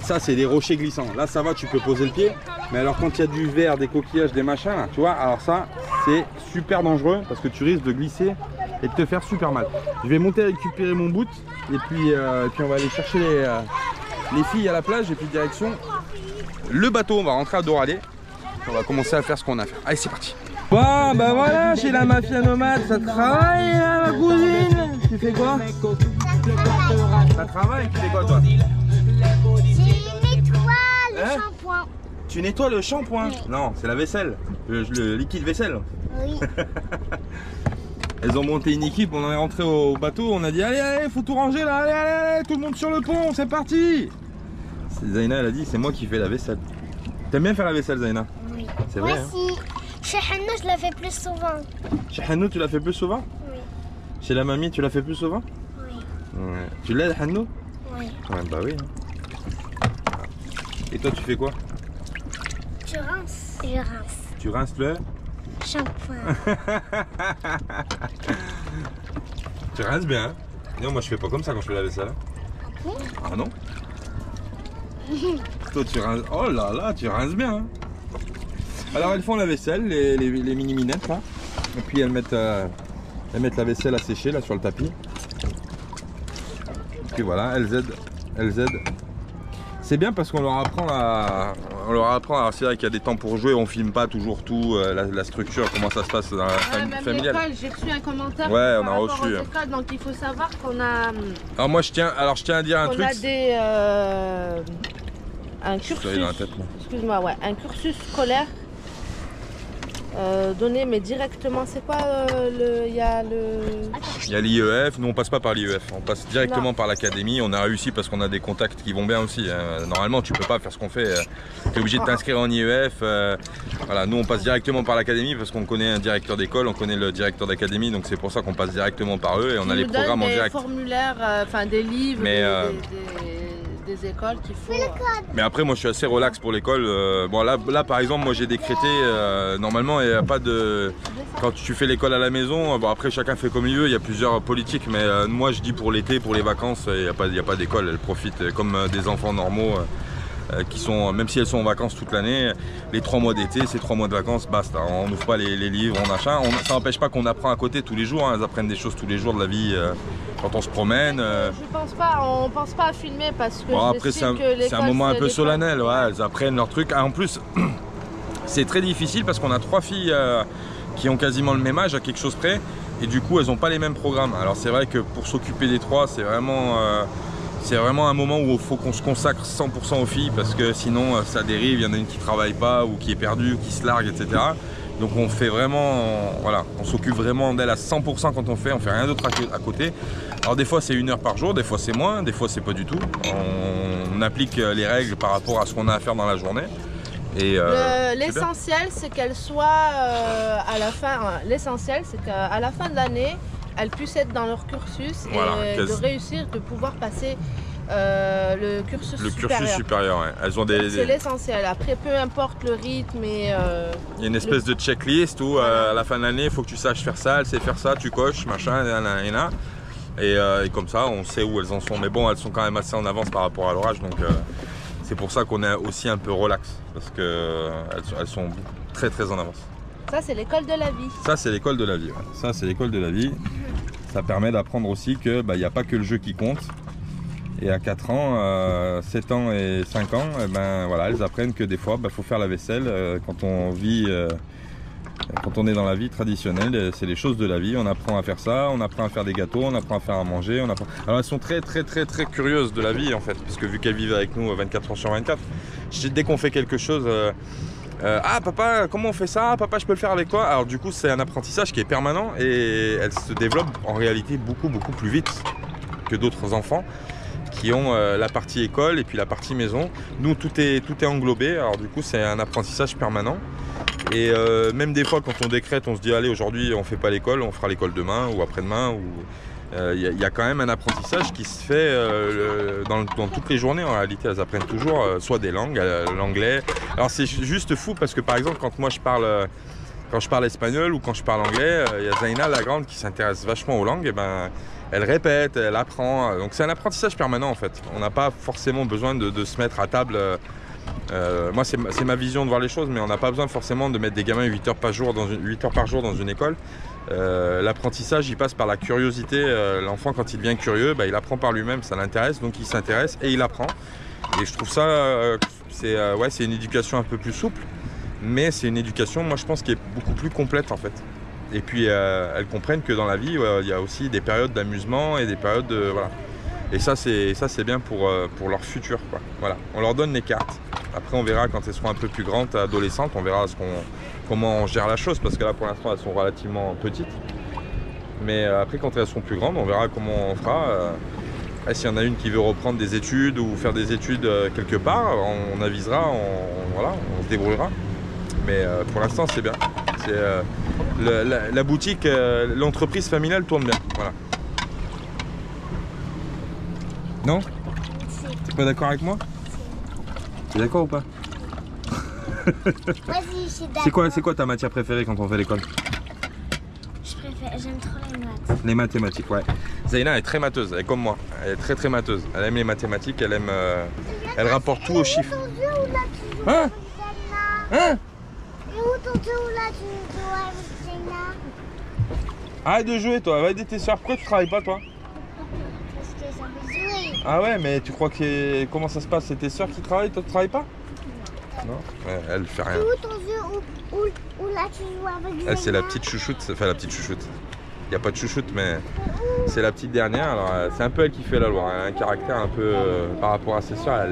Ça, c'est des rochers glissants. Là, ça va, tu peux poser le pied. Mais alors, quand il y a du verre, des coquillages, des machins, là, tu vois, alors ça, c'est super dangereux parce que tu risques de glisser et de te faire super mal. Je vais monter récupérer mon boot et puis on va aller chercher les filles à la plage et puis direction le bateau. On va rentrer à Doradé. On va commencer à faire ce qu'on a à faire. Allez, c'est parti. Bon, bah voilà, chez la Mafia Nomade, ça travaille, hein, ma cousine. Tu fais quoi? Ça travaille, tu fais quoi, toi? Le shampoing. Tu nettoies le shampoing? Oui. Non, c'est la vaisselle, le liquide vaisselle. Oui. Elles ont monté une équipe, on est rentré au bateau, on a dit allez, faut tout ranger là, allez, tout le monde sur le pont, c'est parti. Zaina, elle a dit c'est moi qui fais la vaisselle. T'aimes bien faire la vaisselle, Zaina? Oui. C'est vrai. Moi aussi. Chez Hanno, je la fais plus souvent. Chez Hanno, tu la fais plus souvent? Oui. Chez la mamie, tu la fais plus souvent? Oui. Ouais. Tu l'aides, Hanno? Oui. Ouais, bah oui. Et toi, tu fais quoi? Tu rinces. Je rince. Tu rinces le shampoing. Tu rinces bien. Non, moi je fais pas comme ça quand je fais la vaisselle. Ah non? Toi tu rinces. Oh là là, tu rinces bien. Alors elles font la vaisselle, les mini-minettes là. Et puis elles mettent la vaisselle à sécher là sur le tapis. Et puis voilà, elles aident. C'est bien parce qu'on leur apprend à... Alors c'est vrai qu'il y a des temps pour jouer, on filme pas toujours tout, la structure, comment ça se passe dans la famille familiale. J'ai reçu un commentaire. Ouais, on a reçu. Écoles, donc il faut savoir qu'on a... Alors moi je tiens à dire un truc. On a des... un cursus... Excuse-moi, ouais. Un cursus scolaire donné, mais directement, c'est quoi il y a l'IEF, nous on passe pas par l'IEF, on passe directement par l'académie. On a réussi parce qu'on a des contacts qui vont bien aussi. Normalement tu peux pas faire ce qu'on fait, tu es obligé de t'inscrire en IEF. Voilà, nous on passe directement par l'académie parce qu'on connaît un directeur d'école, on connaît le directeur d'académie, donc c'est pour ça qu'on passe directement par eux et on a les programmes en direct. Des formulaires, enfin des livres, mais, des écoles qu'il faut... Mais après moi je suis assez relax pour l'école. Bon là par exemple moi j'ai décrété, normalement il n'y a pas de... Quand tu fais l'école à la maison, bon après chacun fait comme il veut, il y a plusieurs politiques, mais moi je dis pour l'été, pour les vacances, il n'y a pas d'école, elles profitent comme des enfants normaux qui sont, même si elles sont en vacances toute l'année, les 3 mois d'été, c'est 3 mois de vacances, basta, on n'ouvre pas les livres, on machin, ça n'empêche pas qu'on apprend à côté tous les jours, hein, elles apprennent des choses tous les jours de la vie quand on se promène. On pense pas à filmer parce que bon, après c'est un moment un peu solennel, ouais, elles apprennent leur truc. En plus, c'est très difficile parce qu'on a 3 filles qui ont quasiment le même âge à quelque chose près et du coup elles n'ont pas les mêmes programmes. Alors c'est vrai que pour s'occuper des 3, c'est vraiment un moment où il faut qu'on se consacre 100% aux filles parce que sinon ça dérive, il y en a une qui travaille pas ou qui est perdue, ou qui se largue, etc. Donc on fait vraiment, voilà, on s'occupe vraiment d'elle à 100% quand on fait rien d'autre à côté. Alors des fois c'est 1 heure par jour, des fois c'est moins, des fois c'est pas du tout. On applique les règles par rapport à ce qu'on a à faire dans la journée. L'essentiel c'est qu'elle soit à la fin, l'essentiel c'est qu'à la fin de l'année, elles puissent être dans leur cursus et de réussir, de pouvoir passer le cursus supérieur. Cursus supérieur, ouais. Elles ont c'est l'essentiel. Après, peu importe le rythme et... il y a une espèce de checklist où à la fin de l'année, il faut que tu saches faire ça, elle sait faire ça, tu coches, machin, et comme ça, on sait où elles en sont. Mais bon, elles sont quand même assez en avance par rapport à leur âge, donc c'est pour ça qu'on est aussi un peu relax, parce qu'elles sont très très en avance. Ça, c'est l'école de la vie. Ça, c'est l'école de la vie. Ouais. Ça, c'est l'école de la vie. Ça permet d'apprendre aussi qu'il n'y a pas que le jeu qui compte. Et à 4 ans, 7 ans et 5 ans, voilà, elles apprennent que des fois, faut faire la vaisselle quand on vit, quand on est dans la vie traditionnelle. C'est les choses de la vie. On apprend à faire ça, on apprend à faire des gâteaux, on apprend à faire à manger. Alors elles sont très très très très curieuses de la vie en fait, parce que vu qu'elles vivent avec nous 24 heures sur 24, dès qu'on fait quelque chose... Ah papa, comment on fait ça? Papa, je peux le faire avec toi? Alors du coup, c'est un apprentissage qui est permanent et elle se développe en réalité beaucoup plus vite que d'autres enfants qui ont la partie école et puis la partie maison. Nous, tout est englobé, alors du coup, c'est un apprentissage permanent. Et même des fois, quand on décrète, on se dit allez, aujourd'hui, on fait pas l'école, on fera l'école demain ou après-demain. Il y a quand même un apprentissage qui se fait dans toutes les journées. En réalité, elles apprennent toujours soit des langues, l'anglais. Alors c'est juste fou parce que par exemple, quand moi quand je parle espagnol ou quand je parle anglais, il y a Zaina, la grande, qui s'intéresse vachement aux langues. Et ben, elle répète, elle apprend. Donc c'est un apprentissage permanent en fait. On n'a pas forcément besoin de se mettre à table. Moi, c'est ma vision de voir les choses, mais on n'a pas besoin forcément de mettre des gamins 8 heures par jour dans une école. L'apprentissage, il passe par la curiosité. L'enfant, quand il devient curieux, il apprend par lui-même, ça l'intéresse, donc il s'intéresse et il apprend. Et je trouve ça, c'est une éducation un peu plus souple, mais c'est une éducation, moi je pense, qui est beaucoup plus complète en fait. Et puis elles comprennent que dans la vie, il y a aussi des périodes d'amusement et des périodes de... Voilà. Et ça c'est bien pour leur futur, quoi. Voilà. On leur donne les cartes. Après on verra quand elles seront un peu plus grandes, adolescentes, on verra comment on gère la chose, parce que là pour l'instant elles sont relativement petites. Mais après quand elles seront plus grandes, on verra comment on fera. S'il y en a une qui veut reprendre des études ou faire des études quelque part, on avisera, on se débrouillera. Mais pour l'instant c'est bien. La boutique, l'entreprise familiale tourne bien. Voilà. Non? T'es pas d'accord avec moi? T'es d'accord ou pas? C'est quoi ta matière préférée quand on fait l'école? J'aime trop les maths. Les mathématiques, ouais. Zaina est très matheuse, elle est comme moi. Elle est très matheuse. Elle aime les mathématiques, elle rapporte tout aux chiffres. Hein? Hein? Et où ton jeu là tu joues avec Zaina? Arrête de jouer toi, va aider tes soeurs. Pourquoi tu travailles pas toi? Parce que ça veut jouer. Ah ouais, mais tu crois que comment ça se passe? C'est tes soeurs qui travaillent, toi tu travailles pas? Non, ouais, elle fait rien. Et où ton jeu où là tu joues avec Zaina? Elle c'est la petite chouchoute, enfin la petite chouchoute. Il n'y a pas de chouchoute, mais c'est la petite dernière. Alors c'est un peu elle qui fait la loi. Elle a un caractère un peu par rapport à ses soeurs.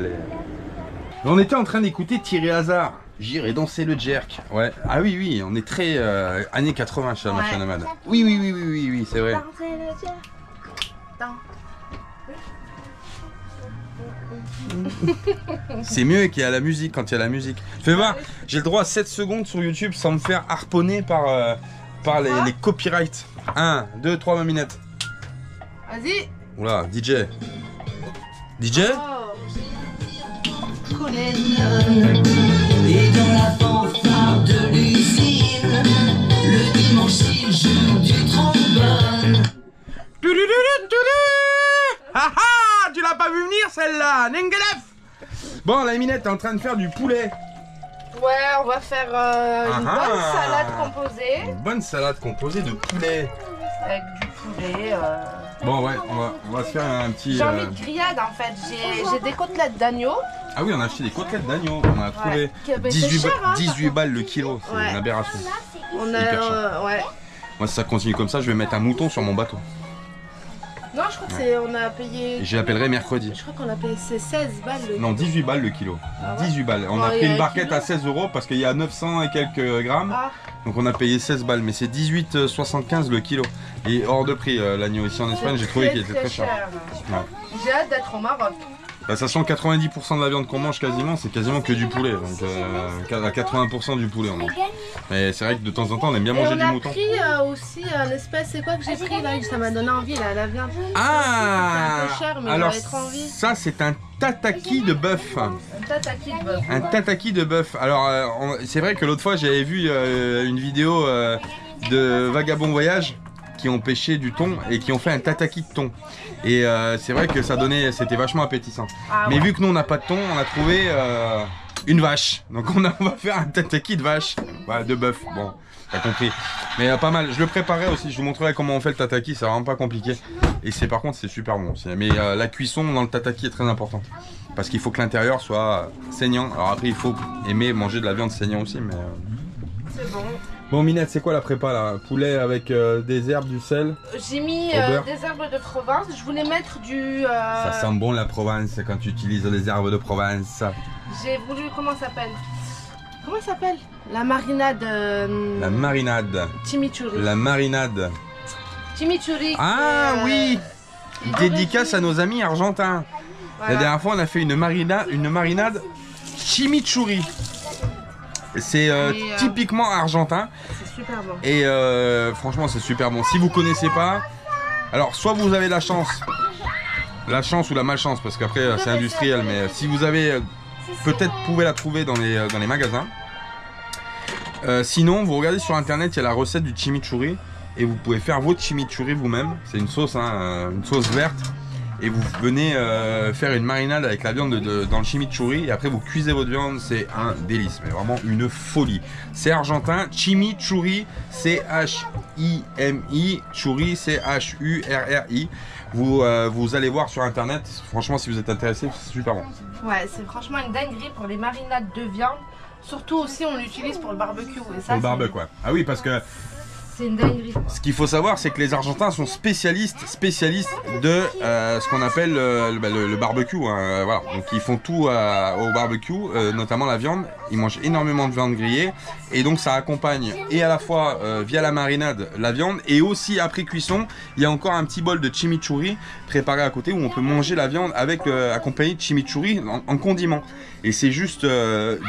On était en train d'écouter Thierry Hazard. J'irai danser le jerk. Ouais. Ah oui, on est très années 80 chez la Mafia Nomade. Oui, c'est vrai. Danser le jerk. C'est mieux qu'il y a la musique quand il y a la musique. Fais voir, j'ai le droit à 7 secondes sur YouTube sans me faire harponner par les copyrights. 1, 2, 3 maminettes. Vas-y. Oula, DJ. DJ? Et dans la fanfare de l'usine, le dimanche il joue du trombone. Ah ah, tu l'as pas vu venir celle-là, Nengelef. Bon, la minette est en train de faire du poulet. Ouais, on va faire une bonne salade composée. Une bonne salade composée de poulet. Avec du poulet. Bon ouais, on va se faire un petit... J'ai envie de grillade en fait. J'ai des côtelettes d'agneau. Ah oui, on a acheté des côtelettes d'agneau. On a trouvé 18 balles le kilo. C'est une aberration. On a... ouais. Moi si ça continue comme ça, je vais mettre un mouton sur mon bateau. Non, je crois que c'est... On a payé... Et je l'appellerai mercredi. Je crois qu'on a payé 16 balles le kilo. Non, 18 balles le kilo. Ah ouais. 18 balles. On a pris une barquette à 16 € parce qu'il y a 900 et quelques grammes. Ah. Donc on a payé 16 balles. Mais c'est 18,75 le kilo. Et hors de prix l'agneau ici en Espagne, j'ai trouvé qu'il était très cher. Ouais. J'ai hâte d'être au Maroc. Bah, sachant que 90% de la viande qu'on mange quasiment, c'est quasiment que du poulet. Donc à 80% du poulet on mange. Mais c'est vrai que de temps en temps on aime bien manger du mouton. On a pris aussi un espèce, c'est quoi que j'ai pris là? Ça m'a donné envie là, la viande. Ah! C'est un peu cher mais alors j'avais trop envie. ça c'est un tataki de bœuf. Un tataki de bœuf. Un tataki de bœuf. Alors c'est vrai que l'autre fois j'avais vu une vidéo de Vagabond Voyage qui ont pêché du thon et qui ont fait un tataki de thon. Et c'est vrai que ça donnait, c'était vachement appétissant. Ah, mais ouais. Vu que nous on n'a pas de thon, on a trouvé une vache. Donc on va faire un tataki de vache, voilà, de bœuf. Bon, t'as compris. Mais pas mal. Je le préparais aussi. Je vous montrerai comment on fait le tataki. C'est vraiment pas compliqué. Et c'est par contre c'est super bon aussi. Mais la cuisson dans le tataki est très importante parce qu'il faut que l'intérieur soit saignant. Alors après il faut aimer manger de la viande saignant aussi. Mais c'est bon. Bon Minette, c'est quoi la prépa là? Poulet avec des herbes, du sel? J'ai mis des herbes de Provence, je voulais mettre du... Ça sent bon la Provence quand tu utilises les herbes de Provence. J'ai voulu, comment ça s'appelle? Comment ça s'appelle? La marinade. La marinade. Chimichurri. La marinade. Chimichurri. Ah oui. Dédicace à nos amis argentins. Voilà. La dernière fois, on a fait une marinade chimichurri. C'est typiquement argentin. C'est super bon. Et franchement, c'est super bon. Si vous connaissez pas, alors soit vous avez la chance ou la malchance, parce qu'après c'est industriel, mais si vous avez, peut-être pouvez la trouver dans les magasins. Sinon, vous regardez sur internet, il y a la recette du chimichurri et vous pouvez faire votre chimichurri vous-même. C'est une sauce, hein, une sauce verte. Et vous venez faire une marinade avec la viande dans le chimichurri et après vous cuisez votre viande, c'est un délice, mais vraiment une folie. C'est argentin, chimichurri, C-H-I-M-I, churri, C-H-U-R-R-I. Vous allez voir sur internet, franchement si vous êtes intéressé, c'est super bon. Ouais, c'est franchement une dinguerie pour les marinades de viande, surtout aussi on l'utilise pour le barbecue. Et ça, pour le barbecue, ouais. Ah oui, parce que c'est une dinguerie. Ce qu'il faut savoir, c'est que les Argentins sont spécialistes de ce qu'on appelle le barbecue. Hein, voilà. Donc ils font tout au barbecue, notamment la viande. Ils mangent énormément de viande grillée. Et donc ça accompagne et à la fois via la marinade la viande. Et aussi après cuisson, il y a encore un petit bol de chimichurri préparé à côté où on peut manger la viande avec accompagné de chimichurri en condiment. Et c'est juste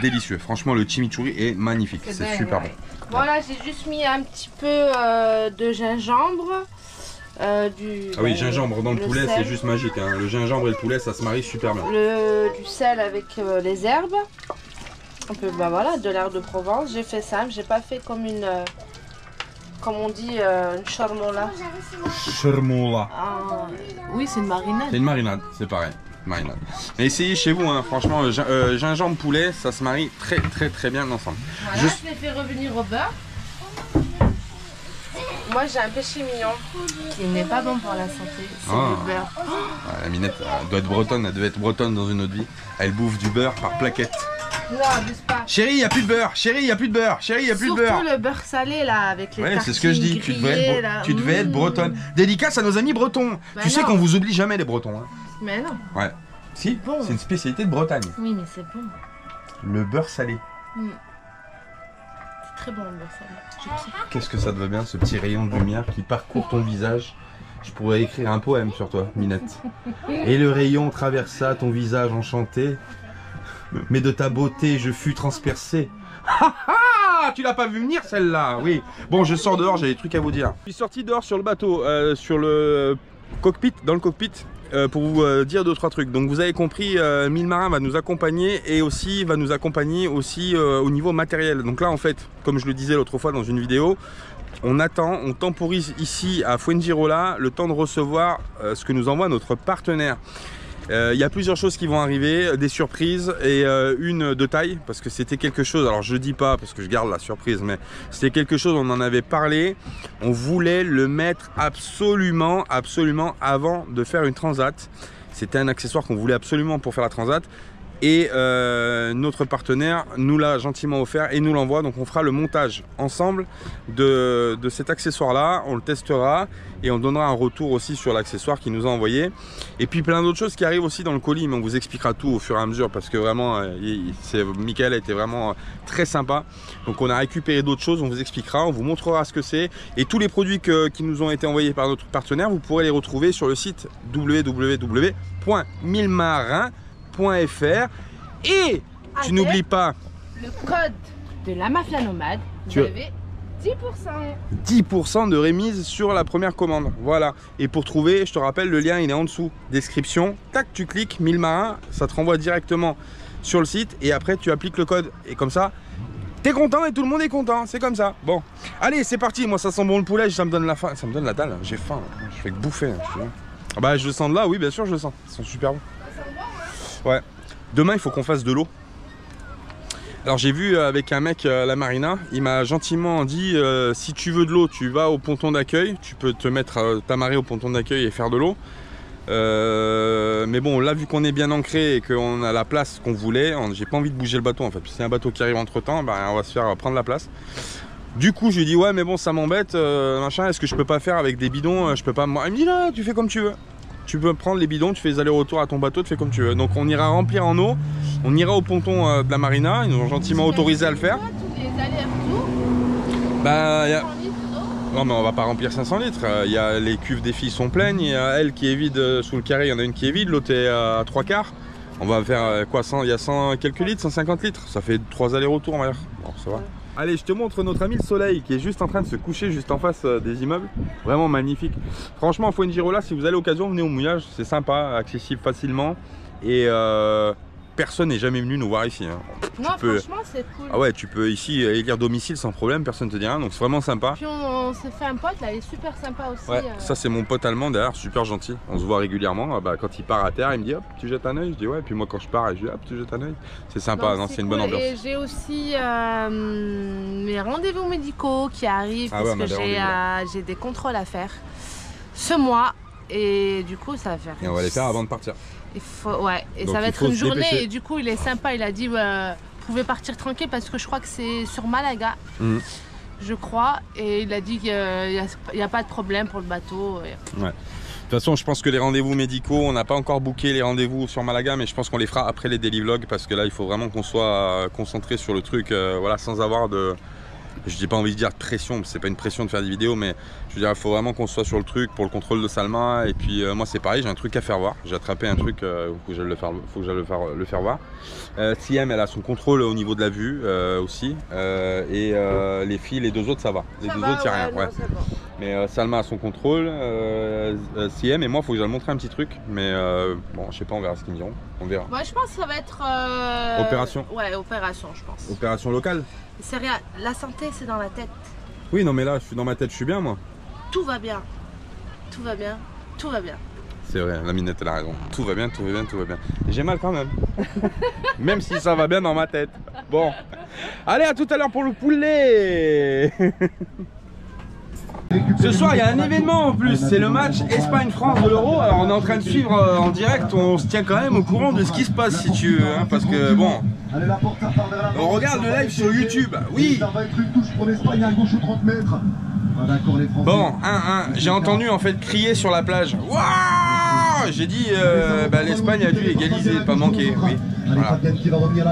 délicieux. Franchement, le chimichurri est magnifique. C'est super bon. Voilà, j'ai juste mis un petit peu de gingembre. Ah oui, gingembre dans le poulet, c'est juste magique. Hein. Le gingembre et le poulet, ça se marie super bien. Du sel avec les herbes. Un peu, bah voilà, de l'herbe de Provence. J'ai fait simple, j'ai pas fait comme une, comme on dit, une charmola. Charmola. Oui, c'est une marinade. C'est une marinade, c'est pareil. Marinade. Mais essayez chez vous, hein. Franchement, gingembre poulet, ça se marie très bien ensemble. Voilà, je l'ai fait revenir au beurre. Moi j'ai un péché mignon qui n'est pas bon pour la santé, c'est le beurre. La Minette doit être bretonne, elle devait être bretonne dans une autre vie. Elle bouffe du beurre par plaquette. Non, abuse pas. Chérie, il n'y a plus de beurre. Chérie, il n'y a plus de beurre. Chérie, il n'y a plus de beurre. Surtout le beurre salé là, avec les tartines c'est ce que je dis. Grillées, tu devais être bretonne. Dédicace à nos amis bretons. Bah tu sais qu'on vous oublie jamais les bretons. Hein. Mais non. Ouais. Si, bon. C'est une spécialité de Bretagne. Oui, mais c'est bon. Le beurre salé. C'est très bon le beurre salé. Qu'est-ce que ça te va bien, ce petit rayon de lumière qui parcourt ton visage. Je pourrais écrire un poème sur toi, Minette. Et le rayon traversa ton visage enchanté. Mais de ta beauté, je fus transpercé. Tu l'as pas vu venir celle-là, oui. Bon, je sors dehors, j'ai des trucs à vous dire. Je suis sorti dehors sur le bateau, sur le cockpit, dans le cockpit. Pour vous dire 2-3 trucs. Donc vous avez compris, Mille Marins va nous accompagner et aussi va nous accompagner aussi au niveau matériel. Donc là en fait, comme je le disais l'autre fois dans une vidéo, on attend, on temporise ici à Fuengirola le temps de recevoir ce que nous envoie notre partenaire. Il y a plusieurs choses qui vont arriver, des surprises et une de taille parce que c'était quelque chose, alors je dis pas parce que je garde la surprise, mais c'était quelque chose, on en avait parlé, on voulait le mettre absolument avant de faire une transat. C'était un accessoire qu'on voulait absolument pour faire la transat et notre partenaire nous l'a gentiment offert et nous l'envoie, donc on fera le montage ensemble de cet accessoire là, on le testera et on donnera un retour aussi sur l'accessoire qu'il nous a envoyé et puis plein d'autres choses qui arrivent aussi dans le colis, mais on vous expliquera tout au fur et à mesure parce que vraiment Michael a été vraiment très sympa, donc on a récupéré d'autres choses, on vous expliquera, on vous montrera ce que c'est et tous les produits qui nous ont été envoyés par notre partenaire, vous pourrez les retrouver sur le site www.milmarin.fr et tu n'oublies pas le code de la Mafia Nomade, vous avez 10% de remise sur la première commande. Voilà, et pour trouver, je te rappelle, le lien il est en dessous, description, tac, tu cliques Mille Marins, ça te renvoie directement sur le site et après tu appliques le code et comme ça t'es content et tout le monde est content, c'est comme ça. Bon, allez c'est parti, moi ça sent bon le poulet, ça me donne la faim, ça me donne la dalle, j'ai faim, je fais que bouffer. Ah bah je le sens de là, oui bien sûr je le sens, ils sont super bons. Ouais, demain il faut qu'on fasse de l'eau. Alors j'ai vu avec un mec à la marina, il m'a gentiment dit si tu veux de l'eau, tu vas au ponton d'accueil, tu peux te mettre t'amarrer au ponton d'accueil et faire de l'eau. Mais bon, là vu qu'on est bien ancré et qu'on a la place qu'on voulait, j'ai pas envie de bouger le bateau en fait. Si y a un bateau qui arrive entre temps, ben, on va se faire prendre la place. Du coup je lui dis ouais mais bon ça m'embête, machin, est-ce que je peux pas faire avec des bidons, je peux pas. Il me dit là tu fais comme tu veux. tu peux prendre les bidons, tu fais les allers-retours à ton bateau, tu fais comme tu veux. Donc on ira remplir en eau, on ira au ponton de la marina, ils nous ont gentiment autorisé à le faire. Bah, non mais on va pas remplir 500 litres, il y a les cuves des filles sont pleines, il y a elle qui est vide sous le carré, il y en a une qui est vide, l'autre est à 3/4. On va faire quoi, 100, il y a 100 quelques litres, 150 litres, ça fait 3 allers-retours on va dire. Bon, ça va. Allez, je te montre notre ami le soleil qui est juste en train de se coucher juste en face des immeubles. Vraiment magnifique. Franchement, Fuengirola, si vous avez l'occasion, venez au mouillage, c'est sympa, accessible facilement. Et personne n'est jamais venu nous voir ici. Hein. Non, franchement, c'est cool. Ah ouais, tu peux ici élire domicile sans problème, personne ne te dit rien, donc c'est vraiment sympa. Puis on s'est fait un pote, là, il est super sympa aussi. Ouais, ça c'est mon pote allemand derrière, super gentil. On se voit régulièrement. Bah, quand il part à terre, il me dit hop, tu jettes un œil. Je dis ouais, puis moi quand je pars, je dis hop, tu jettes un œil. C'est sympa, non, c'est une bonne ambiance. Et j'ai aussi mes rendez-vous médicaux qui arrivent parce que j'ai des contrôles à faire ce mois. Et du coup, ça va faire. Et on va les faire avant de partir. Ouais, et donc ça va être une journée. Et du coup, il est sympa. Il a dit, vous pouvez partir tranquille parce que je crois que c'est sur Malaga, je crois. Et il a dit qu'il n'y a pas de problème pour le bateau. Ouais. De toute façon, je pense que les rendez-vous médicaux, on n'a pas encore booké les rendez-vous sur Malaga, mais je pense qu'on les fera après les daily vlogs parce que là, il faut vraiment qu'on soit concentré sur le truc, voilà, sans avoir de. Je n'ai pas envie de dire pression, c'est pas une pression de faire des vidéos, mais je veux dire, il faut vraiment qu'on soit sur le truc pour le contrôle de Salma. Et puis moi c'est pareil, j'ai un truc à faire voir. J'ai attrapé un truc, faut que j'aille le faire voir. Siem, elle a son contrôle au niveau de la vue aussi. Et les filles, les deux autres, ça va. Les deux autres, il n'y a rien. Ouais. Mais Salma a son contrôle, Siem et moi, il faut que j'aille montrer un petit truc. Mais bon, je sais pas, on verra ce qu'ils me diront. On verra. Moi, je pense que ça va être. Opération. Ouais, opération, je pense. Opération locale. C'est rien, la santé c'est dans la tête. Oui, non, mais là, je suis dans ma tête, je suis bien, moi. Tout va bien. Tout va bien. Tout va bien. C'est vrai, la Minette, elle a raison. Tout va bien, tout va bien, tout va bien. J'ai mal quand même. Même si ça va bien dans ma tête. Bon. Allez, à tout à l'heure pour le poulet. Ce soir, il y a un événement en plus, c'est le match Espagne-France de l'Euro. Alors, on est en train de suivre en direct, on se tient quand même au courant de ce qui se passe, si tu veux, hein, parce que bon, on regarde le live sur YouTube, oui. Bon, j'ai entendu en fait crier sur la plage. Waouh! J'ai dit, l'Espagne a dû égaliser, pas manquer, oui. Voilà.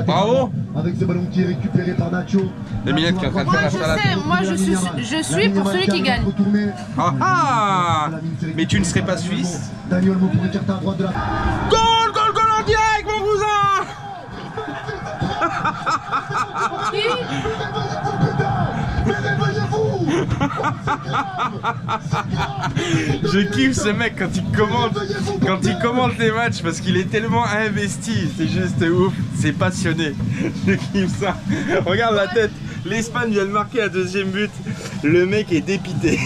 Bravo! Avec ce ballon qui est récupéré par Nacho. Les Minettes qui est en train de faire la salade. Moi je suis pour celui qui gagne. Ah ah! Mais tu ne serais pas suisse? Goal, goal, goal en direct, mon cousin! Je kiffe ce mec quand il commente les matchs parce qu'il est tellement investi, c'est juste ouf, c'est passionné. Je kiffe ça. Regarde la tête, l'Espagne vient de marquer un deuxième but, le mec est dépité.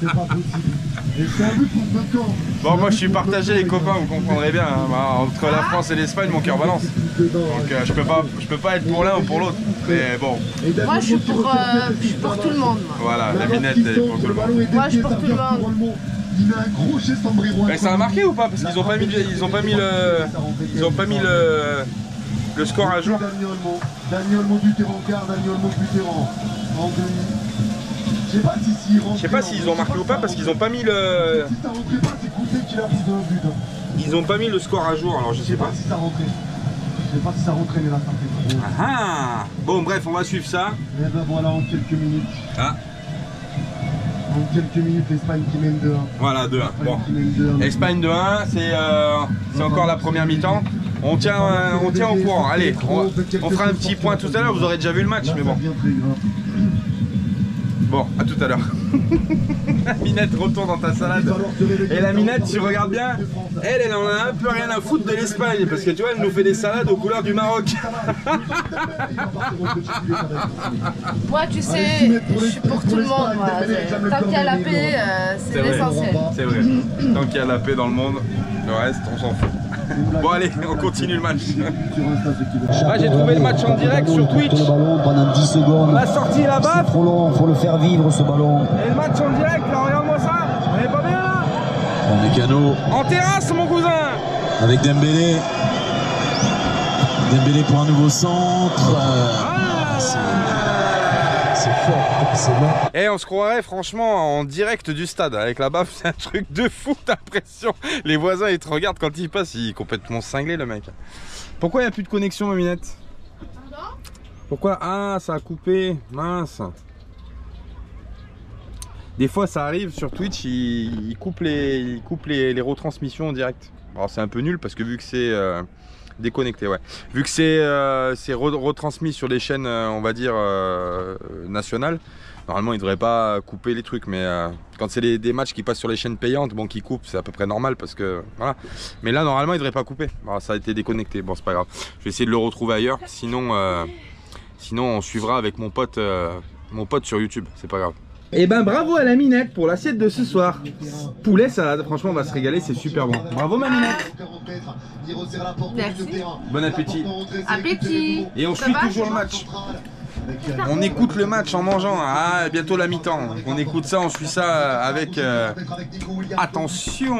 C'est pas possible. Bon, moi je suis partagé les copains, vous comprendrez bien, hein. Entre la France et l'Espagne mon cœur balance. Donc je peux pas être pour l'un ou pour l'autre. Mais bon. Moi je suis pour tout le monde. Moi. Voilà, la Minette elle est pour tout le monde. Moi je suis pour tout le monde. Mais ça a marqué ou pas? Parce qu'ils ont pas mis le score à jour. Daniel Olmo du Terrancard, Daniel Olmo du Terran. Je sais pas s'ils ont marqué ou pas parce qu'ils ont pas mis le. Ils ont pas mis le score à jour, alors je sais pas. Je sais pas si ça rentrait, mais là ça fait trop. Ah, bon bref, on va suivre ça. Et ben voilà, en quelques minutes. Ah. En quelques minutes, l'Espagne qui mène 2-1. Voilà, 2-1. Bon. Espagne 2-1, c'est encore la première mi-temps. On tient au courant. Allez, on fera un petit point tout à l'heure. Vous aurez déjà vu le match, mais bon. Bon, à tout à l'heure. La Minette retourne dans ta salade. Et la Minette, tu regardes bien, elle en a un peu rien à foutre de l'Espagne. Parce que tu vois, elle nous fait des salades aux couleurs du Maroc. Moi, tu sais, je suis pour tout le monde. Tant qu'il y a la paix, c'est l'essentiel. C'est vrai. Tant qu'il y a la paix dans le monde, le reste, on s'en fout. Bon allez, on continue le match. J'ai trouvé le match en direct sur Twitch. Pendant 10 secondes. La sortie là-bas. C'est trop long, faut le faire vivre ce ballon. Et le match en direct, là, regarde-moi ça. On est pas bien là. Mécano. En terrasse mon cousin. Avec Dembélé. Dembélé pour un nouveau centre. c'est fort, c'est bon. Et on se croirait franchement en direct du stade avec la baffe, c'est un truc de fou, t'as l'impression. Les voisins ils te regardent quand ils passent, il est complètement cinglé le mec. Pourquoi il n'y a plus de connexion, Maminette? Pardon? Pourquoi? Ah, ça a coupé, mince. Des fois ça arrive sur Twitch, il coupe les retransmissions en direct. Alors c'est un peu nul parce que vu que c'est déconnecté, ouais. Vu que c'est retransmis sur des chaînes, on va dire, nationales, normalement il ne devrait pas couper les trucs. Mais quand c'est des matchs qui passent sur les chaînes payantes, bon, qui coupent, c'est à peu près normal parce que voilà. Mais là normalement il ne devrait pas couper. Alors, ça a été déconnecté, bon c'est pas grave. Je vais essayer de le retrouver ailleurs, sinon on suivra avec mon pote sur YouTube, c'est pas grave. Et ben bravo à la Minette pour l'assiette de ce soir. Poulet salade, franchement on va se régaler, c'est super bon. Bravo ma Minette. Merci. Bon appétit. Appétit. Et on suit toujours le match. On écoute le match en mangeant. Ah, bientôt la mi-temps. On écoute ça, on suit ça avec attention.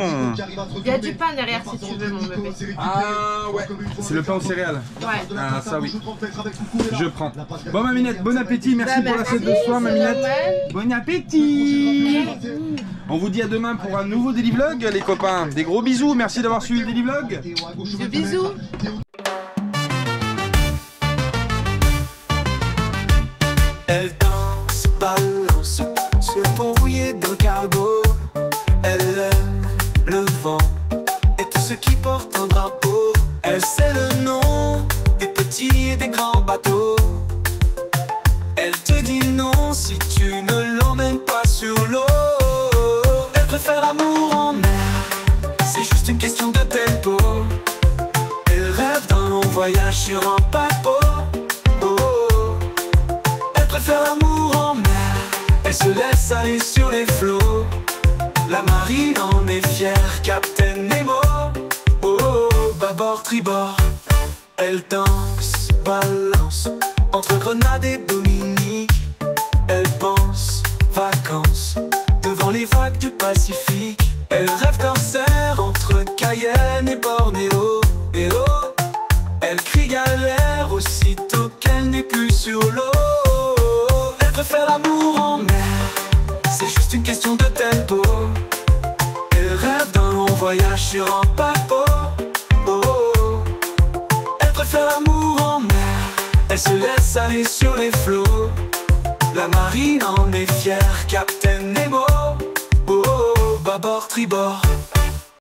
Il y a du pain derrière si tu veux, mon bébé. Ah ouais, c'est le pain aux céréales. Ouais. Ah ça oui. Je prends. Bon ma Minette, bon appétit. Merci pour l'assiette de ce soir ma Minette. Bon appétit. On vous dit à demain pour un nouveau Daily Vlog les copains. Des gros bisous, merci d'avoir suivi le Daily Vlog. Des bisous. Elle danse, balance, se brouiller dans le cargo. Elle aime le vent et tout ce qui porte un drapeau. Elle sait le nom des petits et des grands bateaux. Elle te dit non si tu ne l'emmènes pas sur l'eau. Elle préfère l'amour en mer, c'est juste une question de tempo. Elle rêve d'un long voyage sur un paquebot. Faire l'amour en mer, elle se laisse aller sur les flots. La marine en est fière, Captain Nemo. Oh, oh, bâbord, tribord. Elle danse, balance, entre Grenade et Dominique. Elle pense, vacances, devant les vagues du Pacifique. Elle rêve d'un cerf entre Cayenne et Bornéo. Et oh, elle crie galère aussitôt qu'elle n'est plus sur l'eau. Faire l'amour en mer, c'est juste une question de tempo. Elle rêve d'un long voyage sur un paquebot. Oh, oh. Elle préfère l'amour en mer, elle se laisse aller sur les flots. La marine en est fière, Captain Nemo. Oh, oh, bâbord, tribord.